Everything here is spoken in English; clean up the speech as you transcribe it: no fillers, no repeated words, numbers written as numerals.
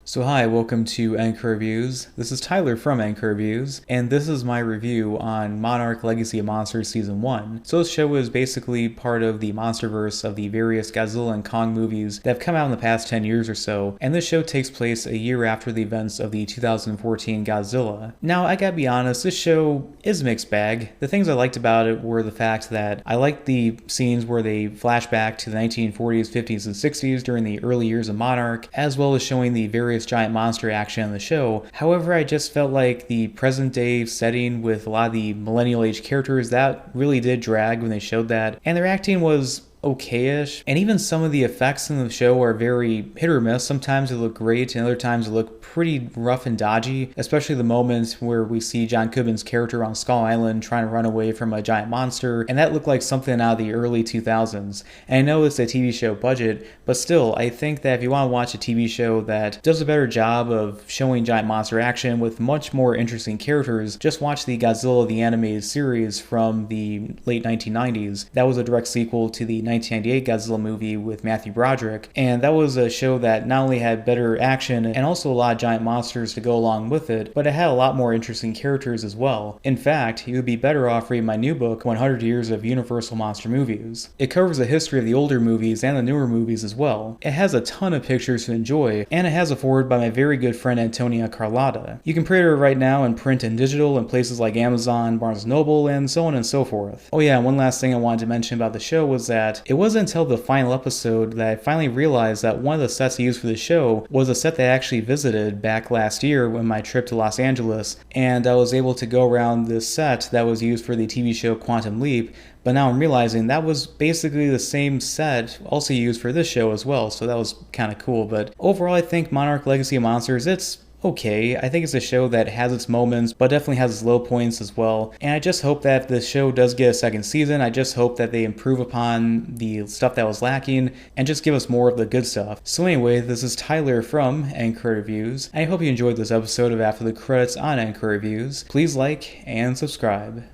So hi, welcome to Anchor Reviews. This is Tyler from Anchor Reviews, and this is my review on Monarch Legacy of Monsters Season 1. So this show is basically part of the Monsterverse of the various Godzilla and Kong movies that have come out in the past 10 years or so, and this show takes place a year after the events of the 2014 Godzilla. Now, I gotta be honest, this show is a mixed bag. The things I liked about it were the fact that I liked the scenes where they flash back to the 1940s, 50s, and 60s during the early years of Monarch, as well as showing the various giant monster action on the show. However, I just felt like the present day setting with a lot of the millennial age characters, that really did drag when they showed that, and their acting was okay-ish, and even some of the effects in the show are very hit or miss. Sometimes they look great and other times they look pretty rough and dodgy, especially the moments where we see John Goodman's character on Skull Island trying to run away from a giant monster, and that looked like something out of the early 2000s. And I know it's a TV show budget, but still, I think that if you want to watch a TV show that does a better job of showing giant monster action with much more interesting characters, just watch the Godzilla the Animated Series from the late 1990s. That was a direct sequel to the 1998 Godzilla movie with Matthew Broderick, and that was a show that not only had better action and also a lot of giant monsters to go along with it, but it had a lot more interesting characters as well. In fact, you would be better off reading my new book, 100 Years of Universal Monster Movies. It covers the history of the older movies and the newer movies as well. It has a ton of pictures to enjoy, and it has a foreword by my very good friend Antonia Carlotta. You can pre-order it right now in print and digital in places like Amazon, Barnes & Noble, and so on and so forth. Oh yeah, and one last thing I wanted to mention about the show was that it wasn't until the final episode that I finally realized that one of the sets I used for the show was a set that I actually visited back last year when my trip to Los Angeles, and I was able to go around this set that was used for the TV show Quantum Leap, but now I'm realizing that was basically the same set also used for this show as well, so that was kind of cool. But overall, I think Monarch Legacy of Monsters, it's okay. I think it's a show that has its moments, but definitely has its low points as well. And I just hope that if the show does get a second season, I just hope that they improve upon the stuff that was lacking and just give us more of the good stuff. So anyway, this is Tyler from Anchor Reviews, and I hope you enjoyed this episode of After the Credits on Anchor Reviews. Please like and subscribe.